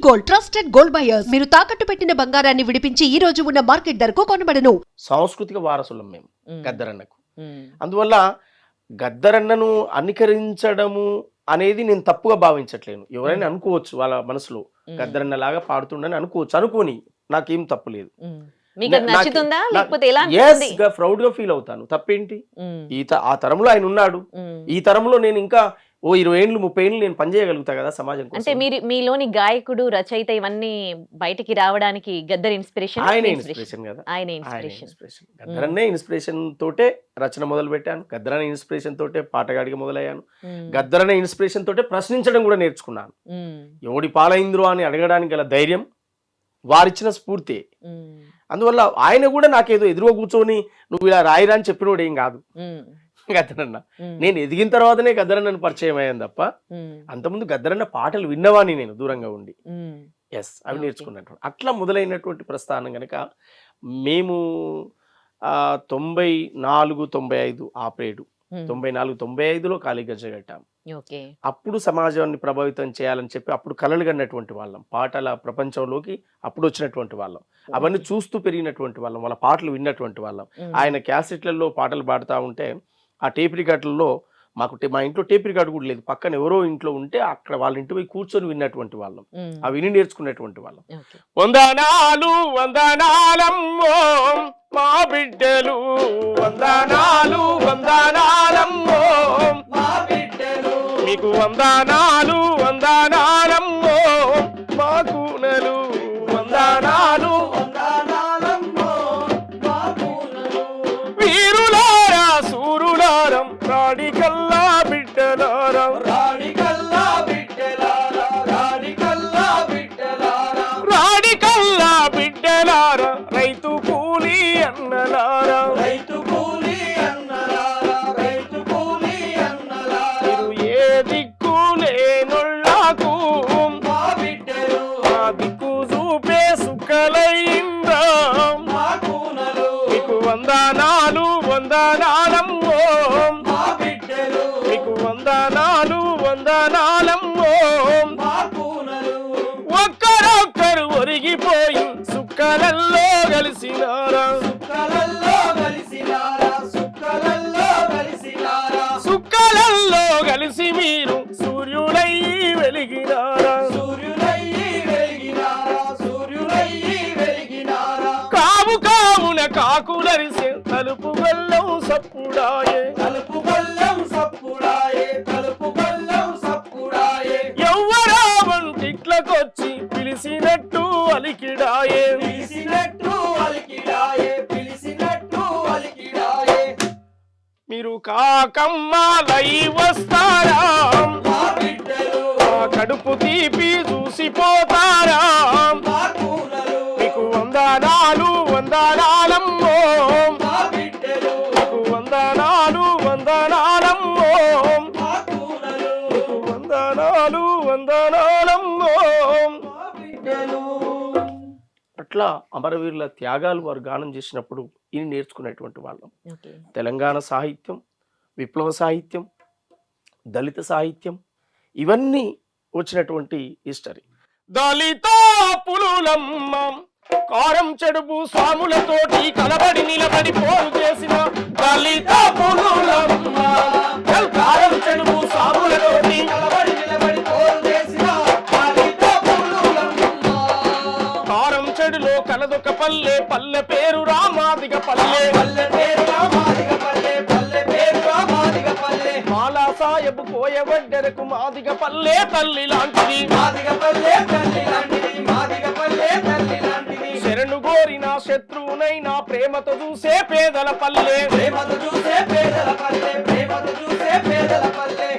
Gold, trusted gold buyers. మీరు తాకట్టు పెట్టిన బంగారాన్ని విడిపించి ఈ రోజు ఉన్న మార్కెట్ ధరకు కొనబడను. సాంస్కృతిక వారసులం మేము గద్దరన్నకు. అందువల్ల గద్దరన్నను అనుకరించడము అనేది నేను తప్పుగా భావించట్లేను. ఎవరైనా అనుకోవచ్చు వాళ్ళ మనసులో గద్దరన్న లాగా పాడుతుండని అనుకోవచ్చు, అనుకోని నాకేం తప్పు లేదు. ప్రౌడ్ గా ఫీల్ అవుతాను, తప్పేంటి? ఆ తరంలో ఆయన ఉన్నాడు, ఈ తరంలో నేను ఇంకా 20 ఏళ్ళు 30 ఏళ్ళు నేను పనిచేయగలుగుతా కదా సమాజం కోసం. అంటే మీలోని గాయకుడు, రచయిత ఇవన్నీ బయటికి రావడానికి గద్దర్ ఇన్స్పిరేషన్. ఆయన ఇన్స్పిరేషన్ కదా, ఆయన ఇన్స్పిరేషన్. గద్దరన్నే ఇన్స్పిరేషన్ తోటే రచన మొదలు పెట్టాను, గద్దరనే ఇన్స్పిరేషన్ తోటే పాటగాడిగా మొదలయ్యాను, గద్దరనే ఇన్స్పిరేషన్ తోటే ప్రశ్నించడం కూడా నేర్చుకున్నాను. ఎవడి పాలైంద్రో అని అడగడానికి గల ధైర్యం వారిచ్చిన స్ఫూర్తి. అందువల్ల ఆయన కూడా నాకేదో ఎదురుగా కూర్చొని నువ్వు ఇలా రాయిరా అని చెప్పినోడు ఏం కాదు గద్దరన్న. నేను ఎదిగిన తర్వాతనే గద్దరన్నను పరిచయం అయ్యాను తప్ప అంతకుముందు గద్దరన్న పాటలు విన్నవాని నేను దూరంగా ఉండి అవి నేర్చుకున్నట్టు అట్లా మొదలైనటువంటి ప్రస్థానం కనుక మేము 94, 95 ఆపరేడు 94, 95లో ఖాళీ గజ్జ కట్టాం. అప్పుడు సమాజాన్ని ప్రభావితం చేయాలని చెప్పి అప్పుడు కలలు కన్నటువంటి వాళ్ళం, పాటల ప్రపంచంలోకి అప్పుడు వచ్చినటువంటి వాళ్ళం, అవన్నీ చూస్తూ పెరిగినటువంటి వాళ్ళం, వాళ్ళ పాటలు విన్నటువంటి వాళ్ళం. ఆయన క్యాసెట్లలో పాటలు పాడుతూ ఉంటే ఆ టేప్ రికార్డుల్లో మా ఇంట్లో టేప్ రికార్డు కూడా లేదు, పక్కన ఎవరో ఇంట్లో ఉంటే అక్కడ వాళ్ళ ఇంటి పోయి కూర్చొని విన్నటువంటి వాళ్ళం, ఆ విని నేర్చుకునేటువంటి వాళ్ళం. వందనాలు వందనాలమ్మో మా బిడ్డలు, వందనాలు వందనాలమ్మో మా బిడ్డలు, మీకు వందనాలు వందనాలమ్మో మా కూనలు, వందనాలు వందనాలమ్మో మా కూనలు, వీరులారా సూరులారం రాడికల్లా బిడ్డలారం, రాడికల్లా బిడ్డలారా, రాడికల్లా బిడ్డలారా, రాడికల్లా బిడ్డలారా, రైతు కూలి అన్నలారా, రైతు కూలి అన్నలారా, రైతు కూలి అన్నలారా, ఏ దిక్కు లేనొళ్ళకు మా బిడ్డలు, మా దిక్కు చూపే సుక్కలైందా మా కూనలు, మీకు వందనాలు వందనాలమ్మో మా బిడ్డలు, మీకు వందనాలు వందనాలమ్మో మా కూనలు, ఒక్కరొక్కరు ఒరిగిపోయి సుక్కలల్లో కలిసినారా, సుక్కలల్లో కలిసినారా, సుక్కలల్లో కలిసినారా, సుక్కలల్లో కలిసి మీరు సూర్యుడయ్యి వెలిగినారా, సూర్యుడయ్యి వెలిగినారా, సూర్యుడయ్యి వెలిగినారా, కావు కావున కాకులరిసే తలుపు గొల్లం సప్పుడాయే, తలుపు గొల్లం సప్పుడాయే, తలుపు గొల్లం సప్పుడాయే, ఎవ్వరా వంటిట్లకొచ్చి పిలిచినట్టు అలికిడాయే, పిలిచినట్టు అలికిడాయే, పిలిచినట్టు అలికిడాయే, మీరు కాకమ్మాలై వస్తారా మా బిడ్డలు, మా కడుపు తీపి చూసిపోతారా మా కూనలు, మీకు వందనాలు వందనాలమ్మో మా బిడ్డలు, మీకు వందనాలు వందనాలమ్మో మా కూనలు, మీకు వందనాలు వందనాలమ్మో మా బిడ్డలు. అట్లా అమరవీరుల త్యాగాలు వారు గానం చేసినప్పుడు ఇని నేర్చుకునేటువంటి వాళ్ళం. తెలంగాణ సాహిత్యం, విప్లవ సాహిత్యం, దళిత సాహిత్యం ఇవన్నీ వచ్చినటువంటి హిస్టరీ. దళిత పులులమ్మ కారం చెడుపు స్వాములతోటి కలబడి నిలబడి పోరు చేసిన దళిత పులులమ్మ, కారం చెడుపు స్వాములతోటి కలబడి నిలబడి పోరు చేసిన దళిత పులులమ్మ, కారం చెడులో కలదొక పల్లె, పల్లె పేరు రామాదిగ పల్లె, పల్లె పేరు రామాదిగ పల్లె, పల్లె పేరు రామాదిగ పల్లె, మాలా సాయబు కోయవడ్డెరకు మాదిగ పల్లె తల్లి లాంటిది, మాదిగ పల్లె తల్లి లాంటిది, మాదిగ పల్లె తల్లి లాంటిది, శరణు గోరిన శత్రువునైనా ప్రేమతో చూసే పేదల పల్లె, ప్రేమతో చూసే పేదల పల్లె, ప్రేమతో చూసే పేదల పల్లె,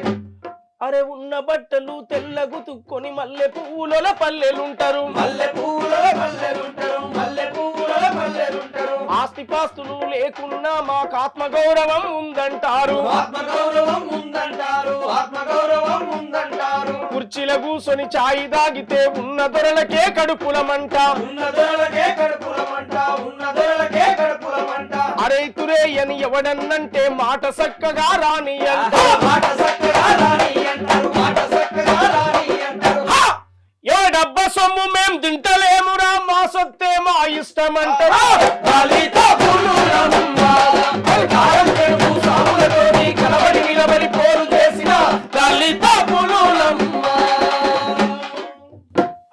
అరే ఉన్న బట్టలు తెల్లగుతుక్కొని మల్లె పువ్వుల పల్లెలుంటారు, మల్లె పువ్వుల పల్లెలుంటారు, మల్లె పువ్వుల పల్లెలుంటారు, ఆస్తిపాస్తులు లేకున్నా మాకు ఆత్మగౌరవం ఉందంటారు, ఆత్మగౌరవం ఉందంటారు, ఆత్మగౌరవం ఉందంటారు, కుర్చీల కూసొని చాయి దాగితే ఉన్న దొరలకే కడుపులమంట, ఉన్న దొరలకే కడుపులమంట, ఉన్న దొరలకే కడుపులమంట, అరే తురే అని ఎవడన్నంటే మాట చక్కగా రాని అంట, మాట చక్కగా రాని అంటారు, మాట చక్కగా రాని అంటారు, ఏ డబ్బ సొమ్ము మేం తింటలేమురా, మా సొత్తే మా ఇష్టం అంటారా. దళిత పులులమ్మ, కారం పెరుగు సాములతోని కలబడి నిలబడి పోరు చేసిన దళిత పులులమ్మ.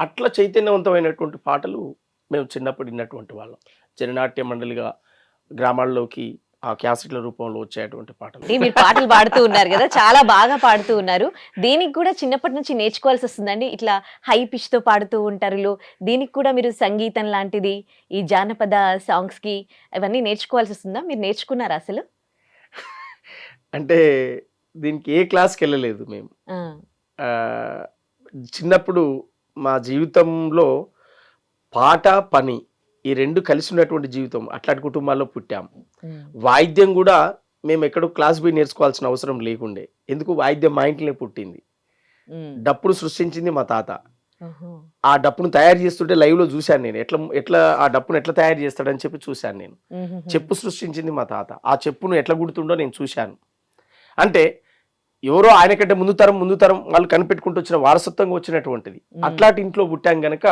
అట్లా చైతన్యవంతమైనటువంటి పాటలు మేము చిన్నప్పుడు విన్నటువంటి వాళ్ళం. జననాట్య మండలిగా గ్రామాల్లోకి ఆ క్యాసెట్ల రూపంలో వచ్చేటువంటి పాటలు. మీరు పాటలు పాడుతూ ఉన్నారు కదా, చాలా బాగా పాడుతూ ఉన్నారు. దీనికి కూడా చిన్నప్పటి నుంచి నేర్చుకోవాల్సి వస్తుందండి. ఇట్లా హై పిచ్ తో పాడుతూ ఉంటారు. దీనికి కూడా మీరు సంగీతం లాంటిది, ఈ జానపద సాంగ్స్ కి అవన్నీ నేర్చుకోవాల్సి వస్తుందా? మీరు నేర్చుకున్నారా అసలు? అంటే దీనికి ఏ క్లాస్కి వెళ్ళలేదు మేము. చిన్నప్పుడు మా జీవితంలో పాట పని ఈ రెండు కలిసి ఉన్నటువంటి జీవితం. అట్లాంటి కుటుంబాల్లో పుట్టాము. వాయిద్యం కూడా మేము ఎక్కడో క్లాస్ పోయి నేర్చుకోవాల్సిన అవసరం లేకుండే. ఎందుకు, వాయిద్యం మా ఇంట్లోనే పుట్టింది. డప్పును సృష్టించింది మా తాత. ఆ డప్పును తయారు చేస్తుంటే లైవ్ లో చూశాను నేను. ఎట్లా ఆ డప్పును ఎట్లా తయారు చేస్తాడని చెప్పి చూశాను నేను. చెప్పు సృష్టించింది మా తాత. ఆ చెప్పును ఎట్లా గుర్తుండో నేను చూశాను. అంటే ఎవరో ఆయన కంటే ముందు తరం వాళ్ళు కనిపెట్టుకుంటూ వచ్చిన వారసత్వంగా వచ్చినటువంటిది. అట్లాంటి ఇంట్లో పుట్టాం గనక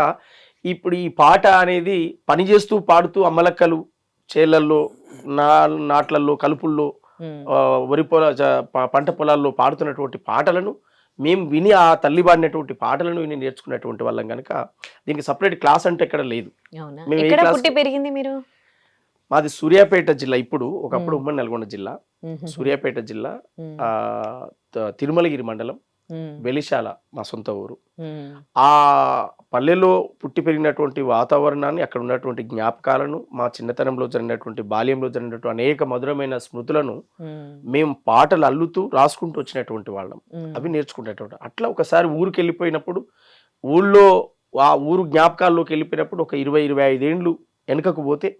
ఇప్పుడు ఈ పాట అనేది పని చేస్తూ పాడుతూ అమ్మలక్కలు చేళ్లల్లో నాట్లల్లో కలుపుల్లో వరి పంట పొలాల్లో పాడుతున్నటువంటి పాటలను మేము విని, ఆ తల్లి పాడినటువంటి పాటలను విని నేర్చుకున్నటువంటి వాళ్ళం కనుక దీనికి సపరేట్ క్లాస్ అంటే ఎక్కడ లేదు. పెరిగింది మీరు? మాది సూర్యాపేట జిల్లా. ఇప్పుడు ఒకప్పుడు ఉమ్మడి నల్గొండ జిల్లా. సూర్యాపేట జిల్లా, తిరుమలగిరి మండలం, వెలిశాల మా సొంత ఊరు. ఆ పల్లెలో పుట్టి పెరిగినటువంటి వాతావరణాన్ని, అక్కడ ఉన్నటువంటి జ్ఞాపకాలను, మా చిన్నతనంలో జరిగినటువంటి బాల్యంలో జరిగినటువంటి అనేక మధురమైన స్మృతులను మేము పాటలు అల్లుతూ రాసుకుంటూ వచ్చినటువంటి వాళ్ళం. అవి నేర్చుకునేటువంటి. అట్లా ఒకసారి ఊరికి వెళ్ళిపోయినప్పుడు, ఊళ్ళో ఆ ఊరు జ్ఞాపకాల్లోకి వెళ్ళిపోయినప్పుడు ఒక 20-25 ఏండ్లు వెనుకకు పోతే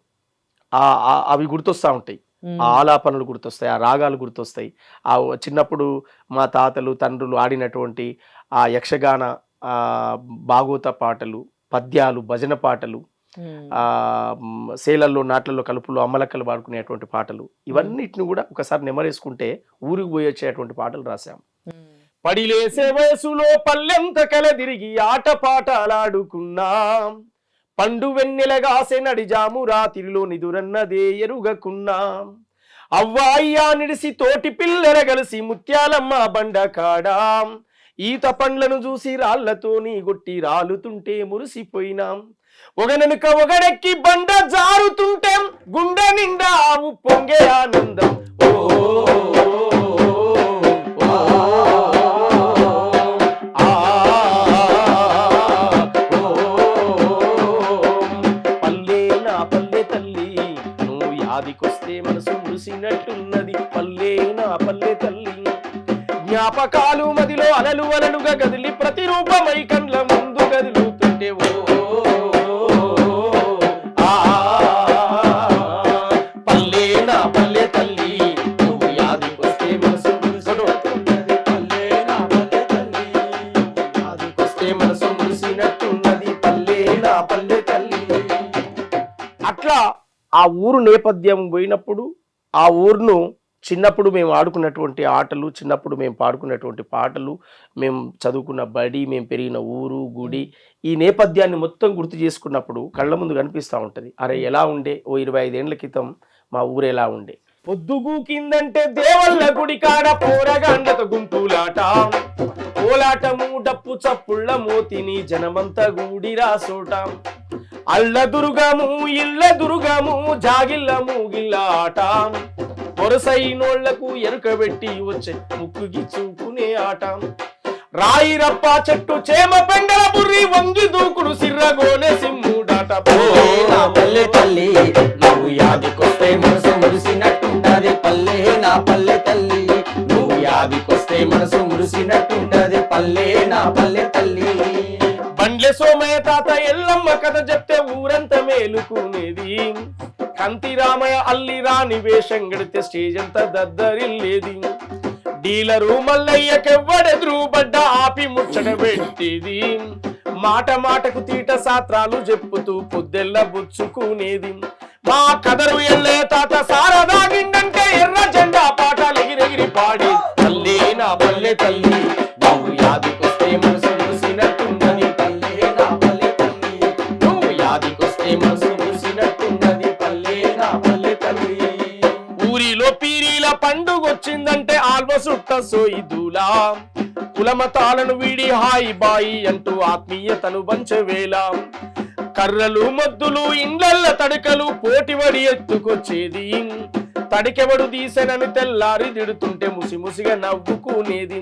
అవి గుర్తొస్తా ఉంటాయి. ఆ ఆలాపనలు గుర్తొస్తాయి, ఆ రాగాలు గుర్తొస్తాయి. ఆ చిన్నప్పుడు మా తాతలు తండ్రులు ఆడినటువంటి ఆ యక్షగాన భాగవత పాటలు, పద్యాలు, భజన పాటలు, ఆ సేలల్లో నాట్లలో కలుపులో అమ్మలక్కలు పాడుకునేటువంటి పాటలు, ఇవన్నిటిని కూడా ఒకసారి నెమరేసుకుంటే ఊరికి పోయి వచ్చేటువంటి పాటలు రాశాం. పడిలేసే వయసులో పల్లెంత కలదిరిగి ఆట పాటలాడుకున్నాం, పండు వెన్నెలగాసే నడిజాము రాత్రిలో నిదురన్నదే ఎరుగకున్నాం, అవ్వాయ్యా నిడిసి తోటి పిల్లల కలిసి ముత్యాలమ్మ బండ కాడాం, ఈత పండ్లను చూసి రాళ్లతోని గొట్టి రాలుతుంటే మురిసిపోయినాం, ఒకనెనుక ఒకడెక్కి బండ జారుతుంటే గుండె నిండా ఆవు పొంగే ఆనందం. మురిసినట్టున్నది పల్లె నా పల్లె తల్లి, జ్ఞాపకాలు మదిలో అలలు అలలుగా గదిలి ప్రతిరూపమై కండ్ల ముందు గదులుతుంటే పల్లె నా పల్లె తల్లి, నువ్వు యాదికొస్తే మనసు మురిసినట్టున్నది, పల్లె నా పల్లె తల్లి, యాదికొస్తే మనసు మురిసినట్టున్నది, పల్లె నా పల్లె తల్లి. అట్లా ఆ ఊరు నేపథ్యం పోయినప్పుడు, ఆ ఊరును చిన్నప్పుడు మేము ఆడుకున్నటువంటి ఆటలు, చిన్నప్పుడు మేము పాడుకున్నటువంటి పాటలు, మేము చదువుకున్న బడి, మేము పెరిగిన ఊరు, గుడి, ఈ నేపథ్యాన్ని మొత్తం గుర్తు చేసుకున్నప్పుడు కళ్ళ ముందు కనిపిస్తూ ఉంటుంది. అరే ఎలా ఉండే, ఓ 25 ఏండ్ల క్రితం మా ఊరు ఎలా ఉండే. పొద్దుగు కిందంటే దేవల్ల గుడి కాడ పోరగాండ్లతో గుంపులాట, కోలాటము డప్పు చప్పుళ్ళ మోతిని జనమంతా గూడి రాసోట, అల్ల దుర్గము ఇళ్ళ దుర్గము జాగిళ్ళ మూగిళ్ళ ఆట, వరుసైనోళ్లకు ఎరుకబెట్టి వచ్చే ముక్కుకి చూకునే ఆట, రాయి రప్ప చెట్టు చేమ పెండల బుర్రి వంగి దూకుడు సిర్రగోనె సిమ్ముడాట, పల్లె తల్లి నువ్వు యాదికొస్తే మనసు మురిసినట్టుంటది, పల్లె నా పల్లె తల్లి, నువ్వు యాదికొస్తే మనసు మురిసినట్టుంటది, పల్లె నా పల్లె తల్లి. బండ్లె సోమయ్య తాత ఎల్లమ్మ కథ చెప్తే ఊరంతా మేలుకునేది, కంతి రామయ్య అల్లి రాని వేషం గడితే స్టేజ్ అంతా దద్దరిల్లేది, డీలరు మల్లయ్యకెవ్వడెదురు బడ్డ ఆపి ముచ్చట పెట్టేది, మాట మాటకు తీట సాత్రాలు చెప్పుతూ పొద్దెల్ల బుచ్చుకునేది, మా కదరు ఎల్లే తాత సారదాగిండంటే ఎర్ర జెండా పాటలు ఎగిరెగిరి పాడి, పల్లె నా పల్లె తల్లి, నువ్వు యాదికొస్తే మనసు మురిసినట్టున్నది, పల్లె నా పల్లె యాదికొస్తే మనసు మురిసినట్టున్నది పల్లె నా పల్లె తల్లి. ఊరిలో పీరీల పండుగొచ్చిందంటే ఆల్వ సుట్ట సోయిదులా కులమతాలను వీడి హాయి బాయి అంటూ ఆత్మీయతను పంచవేళ కర్రలు మద్దులు ఇండ్లల్ల తడకలు పోటీవడి ఎత్తుకొచ్చేది తడికెవడు తీసెనని తెల్లారి దిడుతుంటే ముసిముసిగా నవ్వుకునేది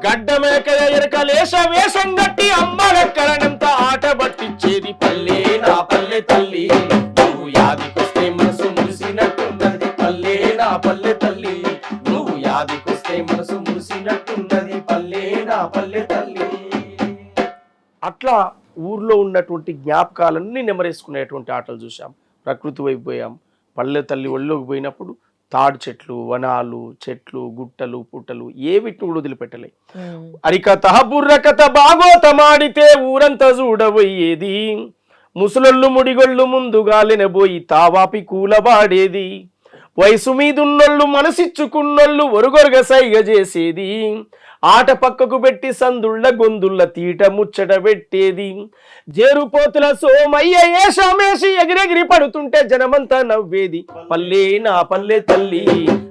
గడ్డమేక ఎరకలేశ వేషం గట్టి అమ్మలెక్కడనంత ఆట పట్టించేది పల్లె నా పల్లె తల్లి నువ్వు యాదికొస్తే మనసు మురిసినట్టున్నది పల్లె నా పల్లె తల్లి నువ్వు యాదికొస్తే మనసు మురిసినట్టున్నది పల్లె నా పల్లె తల్లి. అట్లా ఊర్లో ఉన్నటువంటి జ్ఞాపకాలన్నీ నెమరేసుకునేటువంటి ఆటలు చూసాం. ప్రకృతి వైపు పోయాం. పల్లె తల్లి ఒళ్ళోకి పోయినప్పుడు తాడు చెట్లు, వనాలు, చెట్లు, గుట్టలు, పుట్టలు ఏ వీటిని కూడా వదిలిపెట్టలే. అరికథ బుర్రకథ బాగోతమాడితే ఊరంతా చూడబోయేది ముసలొళ్ళు ముడిగొళ్ళు ముందుగాలినబోయి తావాపి కూలబాడేది వయసు మీదున్నోళ్ళు మనసిచ్చుకున్నోళ్ళు ఒరుగొరుగ సైగ చేసేది ఆట పక్కకు పెట్టి సందుళ్ళ గొందుళ్ళ తీట ముచ్చట పెట్టేది జేరుపోతుల సోమయ్య ఏషామేషి ఎగిరెగిరి పడుతుంటే జనమంతా నవ్వేది పల్లె నా పల్లె తల్లి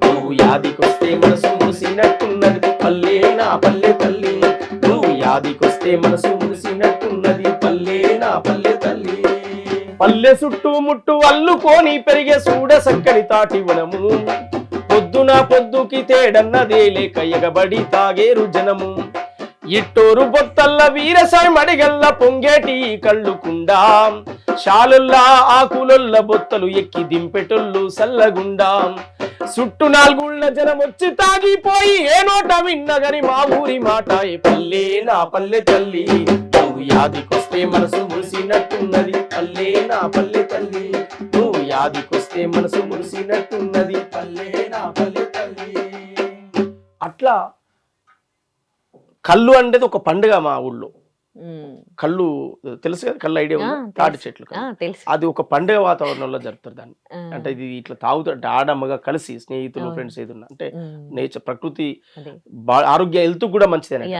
నువ్వు యాదికొస్తే మనసు మురిసినట్టున్నది పల్లె నా పల్లె తల్లి నువ్వు యాదికొస్తే మనసు మురిసినట్టున్నది పల్లె నా పల్లె తల్లి. పల్లె చుట్టూ ముట్టు అల్లుకోని పెరిగే సూడ సక్కని తాటివనము పొద్దున పొద్దుకి తేడన్నదే లేక ఎగబడి తాగేరు జనము ఇట్టోరు బొత్తల్ల వీరసాయి మడిగల్ల పొంగేటి కళ్ళుకుండా శాలుల్లా ఆకులొల్ల బొత్తలు ఎక్కి దింపెటొల్లు సల్లగుండా చుట్టూ నాలుగుళ్ళ జనం వచ్చి తాగిపోయి ఏ నోట విన్నగని మా ఊరి మాట పల్లె నా పల్లె తల్లి నువ్వు యాదికొస్తే మనసు మురిసినట్టున్నది పల్లె నా పల్లె తల్లి నువ్వు యాదికొస్తే మనసు మురిసినట్టున్నది పల్లె నా పల్లె తల్లి. అట్లా కళ్ళు అనేది ఒక పండుగ మా ఊళ్ళో. కళ్ళు తెలుసు కదా, కళ్ళు ఐడియా ఉందా? తాటి చెట్లు కళ్ళు. తెలుసు. అది ఒక పండుగ వాతావరణంలో జరుపుతారు దాన్ని. అంటే ఇది ఇట్లా తాగుతారు ఆడమ్మగా కలిసి స్నేహితులు ఫ్రెండ్స్ ఏదన్నా అంటే నేచర్ ప్రకృతి ఆరోగ్య హెల్త్ కూడా మంచిదేనండి.